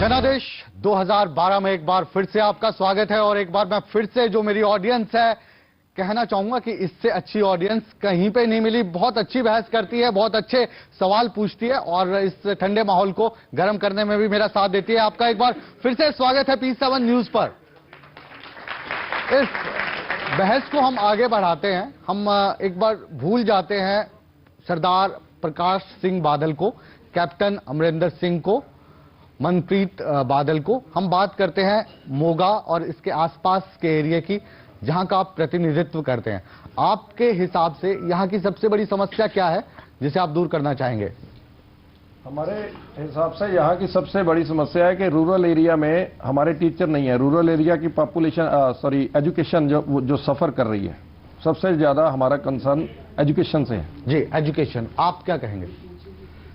जनादेश 2012 में एक बार फिर से आपका स्वागत है और एक बार मैं फिर से जो मेरी ऑडियंस है कहना चाहूंगा कि इससे अच्छी ऑडियंस कहीं पे नहीं मिली। बहुत अच्छी बहस करती है, बहुत अच्छे सवाल पूछती है और इस ठंडे माहौल को गर्म करने में भी मेरा साथ देती है। आपका एक बार फिर से स्वागत है P7 न्यूज पर। इस बहस को हम आगे बढ़ाते हैं। हम एक बार भूल जाते हैं सरदार प्रकाश सिंह बादल को, कैप्टन अमरिंदर सिंह को, मनप्रीत बादल को। हम बात करते हैं मोगा और इसके आसपास के एरिया की, जहां का आप प्रतिनिधित्व करते हैं। आपके हिसाब से यहां की सबसे बड़ी समस्या क्या है जिसे आप दूर करना चाहेंगे? हमारे हिसाब से यहाँ की सबसे बड़ी समस्या है कि रूरल एरिया में हमारे टीचर नहीं है। रूरल एरिया की पॉपुलेशन एजुकेशन जो सफर कर रही है, सबसे ज्यादा हमारा कंसर्न एजुकेशन से है। जी, एजुकेशन। आप क्या कहेंगे?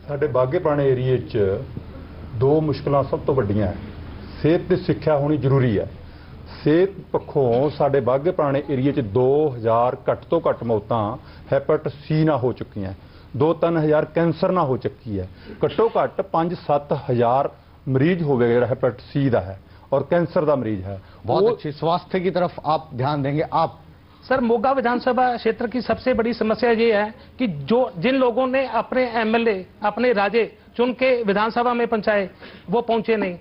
ਸਾਡੇ ਬਾਗੇ ਪੁਰਾਣੇ ਏਰੀਏ 'ਚ ਦੋ ਮੁਸ਼ਕਲਾਂ ਸਭ ਤੋਂ ਵੱਡੀਆਂ ਹੈ। ਸਿਹਤ ਤੇ ਸਿੱਖਿਆ ਹੋਣੀ ਜ਼ਰੂਰੀ ਹੈ। ਸਿਹਤ ਪੱਖੋਂ ਸਾਡੇ ਬਾਗੇ ਪੁਰਾਣੇ ਏਰੀਏ 'ਚ 2000 ਘੱਟ ਤੋਂ ਘੱਟ ਮੌਤਾਂ ਹੈਪੇਟਾਈਟਸ ਸੀ ਨਾਲ ਹੋ ਚੁੱਕੀਆਂ, 2-3 ਹਜ਼ਾਰ ਕੈਂਸਰ ਨਾਲ ਹੋ ਚੁੱਕੀ ਹੈ। ਘੱਟੋ ਘੱਟ 5-7 ਹਜ਼ਾਰ ਮਰੀਜ਼ ਹੋਵੇਗਾ ਜਿਹੜਾ ਹੈਪੇਟਾਈਟਸ ਸੀ ਦਾ है और कैंसर का मरीज है। बहुत अच्छी। स्वास्थ्य की तरफ आप ध्यान देंगे। आप सर, मोगा विधानसभा क्षेत्र की सबसे बड़ी समस्या ये है कि जिन लोगों ने अपने एमएलए, अपने राजे चुन के विधानसभा में पहुंचाए, वो पहुंचे नहीं।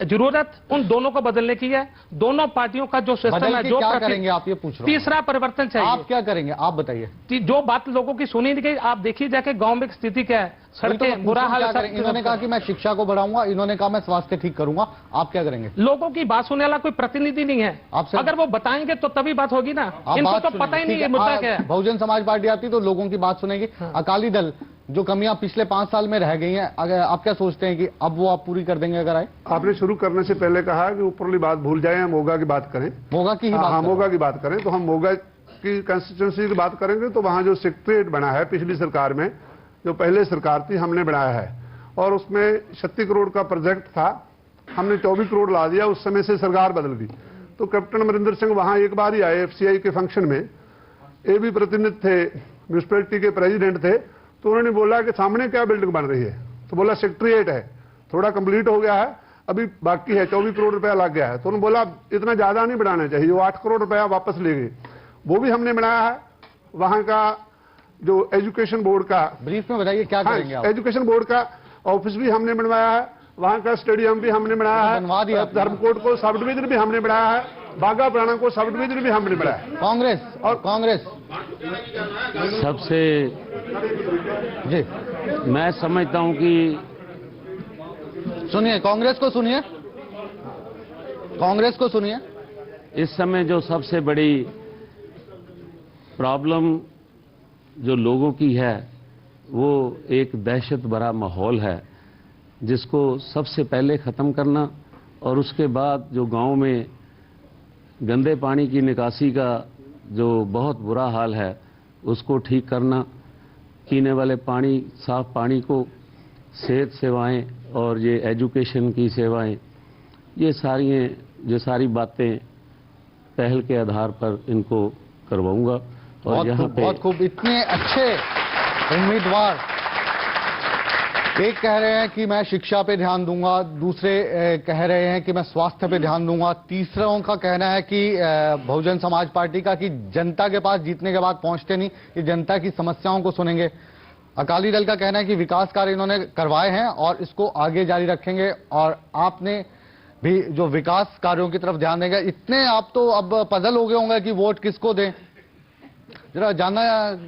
जरूरत उन दोनों को बदलने की है। दोनों पार्टियों का जो सिस्टम है, जो क्या करेंगे आप, ये पूछ रहा हूं। तीसरा परिवर्तन चाहिए। आप क्या करेंगे, आप बताइए। जो बात लोगों की सुनी नहीं गई, आप देखिए जाके गांव में स्थिति क्या है, सड़कें बुरा हाल है। इन्होंने कहा कि मैं शिक्षा को बढ़ाऊंगा, इन्होंने कहा मैं स्वास्थ्य ठीक करूंगा। आप क्या करेंगे? लोगों की बात सुनने वाला कोई प्रतिनिधि नहीं है। अगर वो बताएंगे तो तभी बात होगी ना। इनको तो पता ही नहीं है मुद्दा क्या है। बहुजन समाज पार्टी आती तो लोगों की बात सुनेगी। अकाली दल जो कमियां पिछले 5 साल में रह गई हैं, अगर आप क्या सोचते हैं कि अब वो आप पूरी कर देंगे अगर आए? आपने शुरू करने से पहले कहा कि ऊपरली बात भूल जाएं, मोगा की बात करें। मोगा की ही बात मोगा की बात करें तो हम मोगा की कंस्टिट्यूंसी की बात करेंगे तो वहां जो सेक्रेटरीट बना है पिछली सरकार में, जो पहले सरकार थी, हमने बनाया है और उसमें 36 करोड़ का प्रोजेक्ट था। हमने 24 करोड़ ला दिया। उस समय से सरकार बदल गई तो कैप्टन अमरिंदर सिंह वहां एक बार ही आए FCI के फंक्शन में। ये भी प्रतिनिधि थे, म्यूनिसिपैलिटी के प्रेसिडेंट थे, तो उन्होंने बोला कि सामने क्या बिल्डिंग बन रही है, तो बोला सेक्रेटरीट है, थोड़ा कंप्लीट हो गया है, अभी बाकी है, 24 करोड़ रुपया लग गया है। तो उन्होंने बोला इतना ज्यादा नहीं बढ़ाना चाहिए, वो 8 करोड़ रुपया वापस ले गए। वो भी हमने बनाया है। वहां का जो एजुकेशन बोर्ड का, ब्रीफ में बताइए क्या करेंगे आप? एजुकेशन बोर्ड का ऑफिस भी हमने बनवाया है, वहां का स्टेडियम भी हमने बनाया है, बनवा दिया। धर्मकोट को सब डिवीजन भी हमने बनाया है, बागा पुराना को सब डिवीजन भी हमने बनाया है। कांग्रेस और कांग्रेस सबसे जी, मैं समझता हूं कि सुनिए, कांग्रेस को सुनिए, कांग्रेस को सुनिए। इस समय जो सबसे बड़ी प्रॉब्लम जो लोगों की है वो एक दहशत भरा माहौल है, जिसको सबसे पहले ख़त्म करना और उसके बाद जो गांव में गंदे पानी की निकासी का जो बहुत बुरा हाल है उसको ठीक करना, पीने वाले पानी, साफ पानी को, सेहत सेवाएं और ये एजुकेशन की सेवाएं, ये सारी बातें पहल के आधार पर इनको करवाऊंगा। और यहाँ पे बहुत खूब। इतने अच्छे उम्मीदवार, एक कह रहे हैं कि मैं शिक्षा पे ध्यान दूंगा, दूसरे कह रहे हैं कि मैं स्वास्थ्य पे ध्यान दूंगा, तीसरों का कहना है कि बहुजन समाज पार्टी का कि जनता के पास जीतने के बाद पहुंचते नहीं, कि जनता की समस्याओं को सुनेंगे। अकाली दल का कहना है कि विकास कार्य इन्होंने करवाए हैं और इसको आगे जारी रखेंगे और आपने भी जो विकास कार्यों की तरफ ध्यान देंगे। इतने आप तो अब पजल हो गए होंगे कि वोट किसको दें। जरा जानना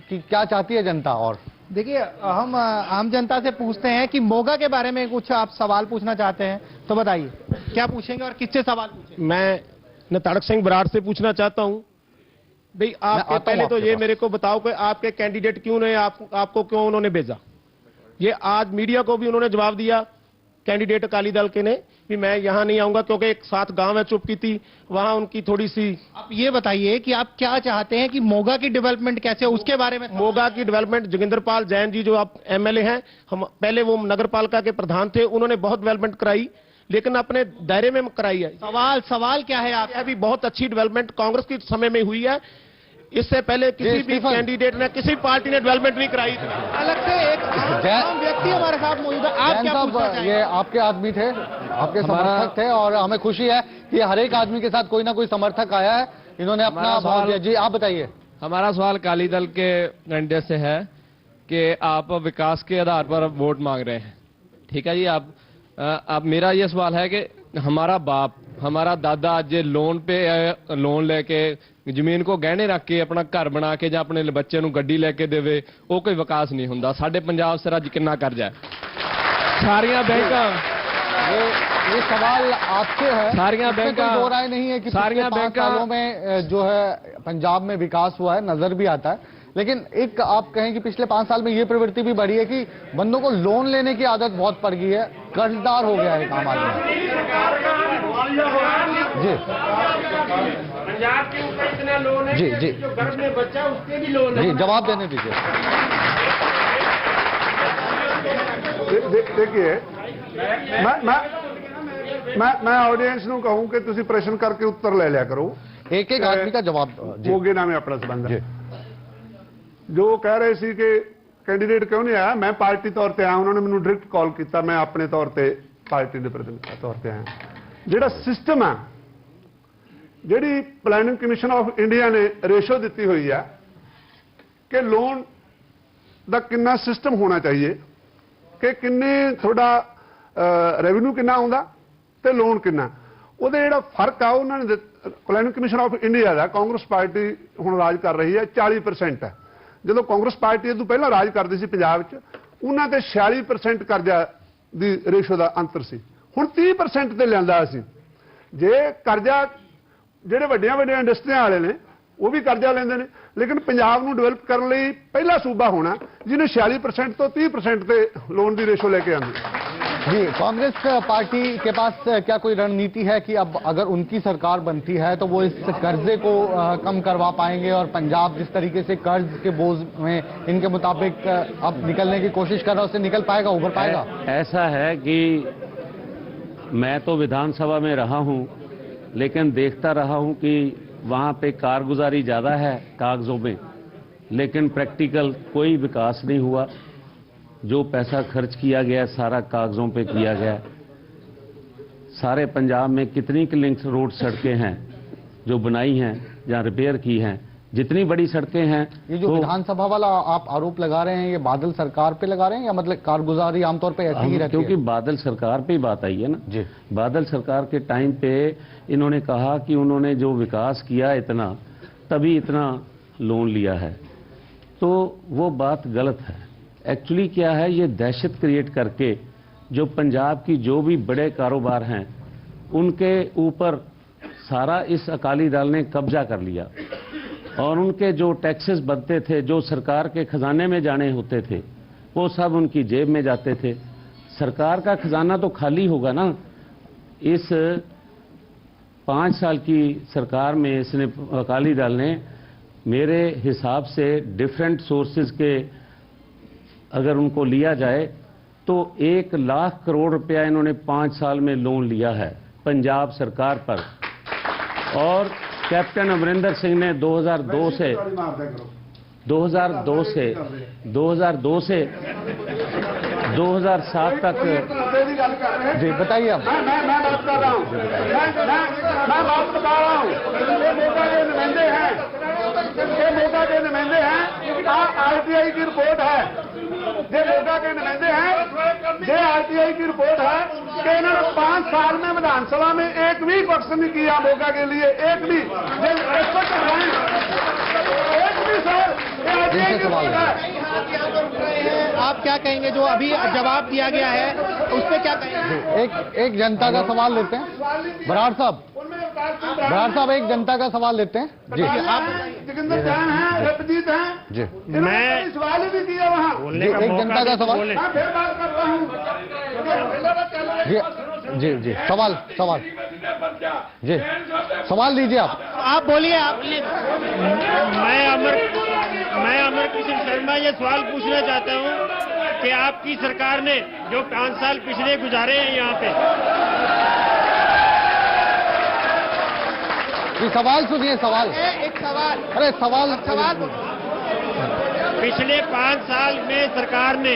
कि क्या चाहती है जनता। और देखिए, हम आम जनता से पूछते हैं कि मोगा के बारे में कुछ आप सवाल पूछना चाहते हैं तो बताइए, क्या पूछेंगे और किससे सवाल पूछेंगे? मैं नताड़क सिंह बराड़ से पूछना चाहता हूं भाई, आप पहले तो ये मेरे को बताओ कि आपके कैंडिडेट क्यों नहीं, आपको क्यों उन्होंने भेजा? ये आज मीडिया को भी उन्होंने जवाब दिया, कैंडिडेट अकाली दल के ने, कि मैं यहां नहीं आऊंगा क्योंकि एक साथ गांव है चुप की थी, वहां उनकी थोड़ी सी। आप ये बताइए कि आप क्या चाहते हैं कि मोगा की डेवलपमेंट कैसे, उसके बारे में। मोगा की डेवलपमेंट, जोगिंदरपाल जैन जी जो आप MLA हैं, हम पहले वो नगर पालिका के प्रधान थे, उन्होंने बहुत डेवलपमेंट कराई, लेकिन अपने दायरे में कराई है। सवाल क्या है? आप अभी बहुत अच्छी डेवलपमेंट कांग्रेस के समय में हुई है। इससे पहले किसी भी स्टीफन। कैंडिडेट ने, किसी पार्टी ने डेवलपमेंट नहीं कराई थी। अलग से एक आम व्यक्ति हमारे साथ मौजूद है। आप जैन क्या पूछना साहब, चाहेंगे? ये आपके आदमी थे, आपके समर्थक थे, और हमें खुशी है कि हर एक आदमी के साथ कोई ना कोई समर्थक आया है, इन्होंने अपना भाव दिया। जी आप बताइए। हमारा सवाल अकाली दल के कैंडिडेट से है कि आप विकास के आधार पर वोट मांग रहे हैं, ठीक है जी। अब मेरा ये सवाल है कि हमारा बाप, हमारा दादा आज लोन पे लोन लेके ਜ਼ਮੀਨ को गहने रख के अपना घर बना के ਜਾਂ अपने बच्चे ਨੂੰ ਗੱਡੀ ਲੈ ਕੇ ਦੇਵੇ, ਉਹ ਕੋਈ ਵਿਕਾਸ ਨਹੀਂ ਹੁੰਦਾ। ਸਾਡੇ ਪੰਜਾਬ ਸਰ ਅੱਜ ਕਿੰਨਾ ਕਰਜ਼ਾ ਹੈ। ਸਾਰੀਆਂ ਬੈਂਕਾਂ, ये सवाल आपसे है। सारियां इसमें बैंका- कोई दो राय नहीं है कि सारियां पिछले 5 बैंका- सालों में जो है पंजाब में विकास हुआ है, नजर भी आता है। लेकिन एक आप कहें कि पिछले 5 साल में ये प्रवृत्ति भी बढ़ी है कि बंदों को लोन लेने की आदत बहुत पड़ गई है, कर्जदार हो गया है आम आदमी। जी पंजाब के ऊपर इतना लोन है जी, कि जी। जो गर्भ में बच्चा उसके भी लोन है। जी जवाब देने दीजिए। देखिए, मैं ऑडियंस ਨੂੰ कहूं कि ਤੁਸੀਂ प्रश्न करके उत्तर ले लिया करो। एक एक आदमी का जवाब जी। मोगे नाम है अपना संबंध है। जो कह रहे सी कि कैंਡੀਡੇਟ क्यों नहीं आया, मैं पार्टी तौर पर आया, उन्होंने मैंने डायरेक्ट कॉल किया, मैं अपने तौर पर पार्टी के प्रतिनिधि तौर पर आया। ਜਿਹੜਾ सिस्टम है, ਜਿਹੜੀ प्लानिंग कमीशन ऑफ इंडिया ने रेशो दी हुई है कि लोन का कितना सिस्टम होना चाहिए, कि किन्ने थोड़ा रेवेन्यू कितना आउंदा ते लोन कितना, ਉਹਦੇ ਜਿਹੜਾ फर्क आ उन्होंने प्लानिंग कमीशन ऑफ इंडिया का कांग्रेस पार्टी हुण राज कर रही है 40% है। जो कांग्रेस पार्टी इस पहला राज करती सी पंजाब च, उन्होंने 46% कर्जा की रेशो का अंतर सी, हुण 30% ते लिआंदा सी। जे कर्जा ਜਿਹੜੇ ਵੱਡੀਆਂ ਵੱਡੀਆਂ ਇੰਡਸਟਰੀਆਂ ਵਾਲੇ ਨੇ ਉਹ ਵੀ ਕਰਜ਼ਾ ਲੈਂਦੇ ਨੇ, लेकिन पंजाब ਨੂੰ ਡਿਵੈਲਪ ਕਰਨ ਲਈ ਪਹਿਲਾ सूबा होना ਜਿਹਨੇ 46% ਤੋਂ 30% ਤੇ लोन की रेशो लेके आंदी। जी कांग्रेस पार्टी के पास क्या कोई रणनीति है कि अब अगर उनकी सरकार बनती है तो वो इस कर्जे को कम करवा पाएंगे, और पंजाब जिस तरीके से कर्ज के बोझ में इनके मुताबिक अब निकलने की कोशिश कर रहा है, उससे निकल पाएगा, उभर पाएगा? ऐसा है कि मैं तो विधानसभा में रहा हूं, लेकिन देखता रहा हूं कि वहां पे कारगुजारी ज़्यादा है कागज़ों में, लेकिन प्रैक्टिकल कोई विकास नहीं हुआ। जो पैसा खर्च किया गया सारा कागज़ों पे किया गया। सारे पंजाब में कितनी लिंक रोड सड़कें हैं जो बनाई हैं या रिपेयर की हैं, जितनी बड़ी सड़कें हैं। ये जो विधानसभा वाला आप आरोप लगा रहे हैं, ये बादल सरकार पे लगा रहे हैं या मतलब कारगुजारी आमतौर पे ऐसी ही रहती है? क्योंकि बादल सरकार पे ही बात आई है ना जी। बादल सरकार के टाइम पे इन्होंने कहा कि उन्होंने जो विकास किया इतना, तभी इतना लोन लिया है, तो वो बात गलत है। एक्चुअली क्या है, ये दहशत क्रिएट करके जो पंजाब की जो भी बड़े कारोबार हैं उनके ऊपर सारा इस अकाली दल ने कब्जा कर लिया, और उनके जो टैक्सेस बनते थे, जो सरकार के खजाने में जाने होते थे, वो सब उनकी जेब में जाते थे। सरकार का खजाना तो खाली होगा ना। इस 5 साल की सरकार में इसने अकाली दल ने मेरे हिसाब से डिफरेंट सोर्सेज के अगर उनको लिया जाए तो 1 लाख करोड़ रुपया इन्होंने 5 साल में लोन लिया है पंजाब सरकार पर। और कैप्टन अमरिंदर सिंह ने 2002 से 2007 तक। जी बताइए आप। मैं बात कर रहा हूँ, मैं बात बता रहा हूँ। ये मोगा के नुमाइंदे हैं, ये मोगा के नुमाइंदे हैं। आरटीआई की रिपोर्ट है, ये मोगा के नुमाइंदे हैं, ये आरटीआई की रिपोर्ट है कि इन्होंने 5 साल में विधानसभा में एक भी क्वेश्चन नहीं किया मोगा के लिए, एक भी। एक भी सर, ये आरटीआई की रिपोर्ट है। आप क्या कहेंगे जो अभी जवाब दिया गया है उस पर क्या कहेंगे? एक जनता का सवाल लेते हैं। बराड़ साहब एक जनता का सवाल लेते हैं। जी आप जोगिंदर जैन हैं, रपजीत हैं जी, मैं सवाल भी किया वहाँ। एक जनता का सवाल। मैं फिर बात कर रहा हूँ। जी जी सवाल जी सवाल लीजिए आप बोलिए। आप मैं अमर किशन शर्मा ये सवाल पूछना चाहता हूँ कि आपकी सरकार ने जो 5 साल पिछले गुजारे हैं यहाँ पे, ये सवाल सुनिए, सवाल। एक सवाल, अरे सवाल पिछले 5 साल में सरकार ने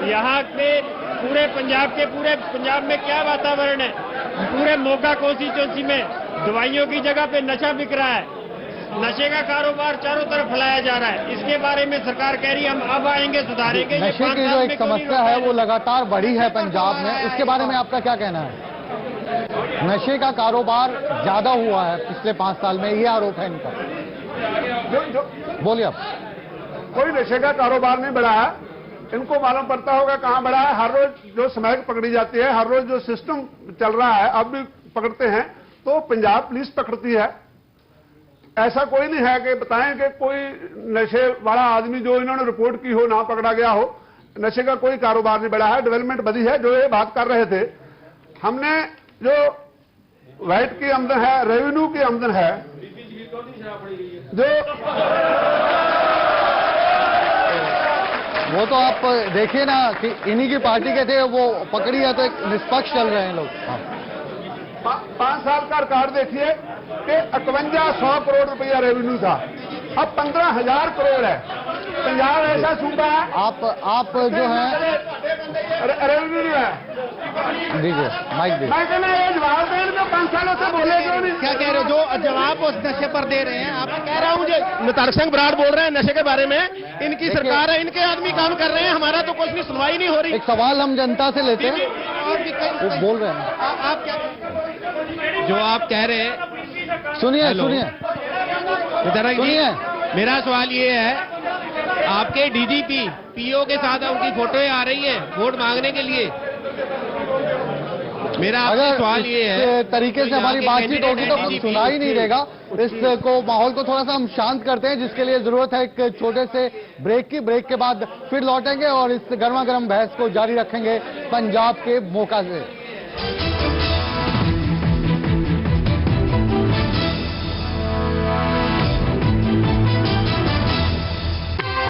यहाँ पे पूरे पंजाब में क्या वातावरण है? पूरे मोगा कॉन्स्टिट्यूंसी में दवाइयों की जगह पे नशा बिक रहा है, नशे का कारोबार चारों तरफ फैलाया जा रहा है। इसके बारे में सरकार कह रही है हम अब आएंगे, सुधारेंगे। नशे की जो एक समस्या है वो लगातार बढ़ी है पंजाब में, उसके बारे में आपका क्या कहना है? नशे का कारोबार ज्यादा हुआ है पिछले 5 साल में, ये आरोप है इनका। बोलिए आप। कोई नशे का कारोबार नहीं बढ़ा है, इनको मालूम पड़ता होगा कहां बढ़ा है। हर रोज जो स्मैक पकड़ी जाती है, हर रोज जो सिस्टम चल रहा है, अब भी पकड़ते हैं तो पंजाब पुलिस पकड़ती है। ऐसा कोई नहीं है कि बताएं कि कोई नशे वाला आदमी जो इन्होंने रिपोर्ट की हो ना पकड़ा गया हो। नशे का कोई कारोबार नहीं बढ़ा है, डेवलपमेंट बढ़ी है। जो ये बात कर रहे थे, हमने जो वैट की आमदन है, रेवेन्यू की आमदन है, जो वो तो आप देखिए ना कि इन्हीं की पार्टी के थे, वो पकड़ी है तो एक निष्पक्ष चल रहे हैं लोग। 5 साल का रिकॉर्ड देखिए कि 5100 करोड़ रुपया रेवेन्यू था, अब 15,000 करोड़ है। पंजाब ऐसा सूबा है। आप जो है रेवेन्यू है। दीजिए माइक दीजिए। मैं कहना ये जवाब दें जो 5 सालों से बोले क्यों नहीं? क्या कह रहे हो? जो जवाब उस नशे पर दे रहे हैं, आप कह रहा हूँ जो तारक सिंह बराड़ बोल रहे हैं नशे के बारे में, इनकी सरकार है, इनके आदमी काम कर रहे हैं, हमारा तो कुछ भी सुनवाई नहीं हो रही। एक सवाल हम जनता से लेते हैं, और भी कई वो बोल रहे हैं। आप क्या जो आप कह रहे हैं, सुनिए सुनिए सुनिए, मेरा सवाल ये है, आपके डीजीपी पीओ के साथ उनकी फोटोएं आ रही हैं वोट मांगने के लिए। मेरा आपसे सवाल ये है, इस तरीके से हमारी बातचीत होगी तो कुछ सुना ही नहीं देगा। इसको माहौल को थोड़ा सा हम शांत करते हैं, जिसके लिए जरूरत है एक छोटे से ब्रेक की। ब्रेक के बाद फिर लौटेंगे और इस गर्मा गर्म बहस को जारी रखेंगे पंजाब के मोका से।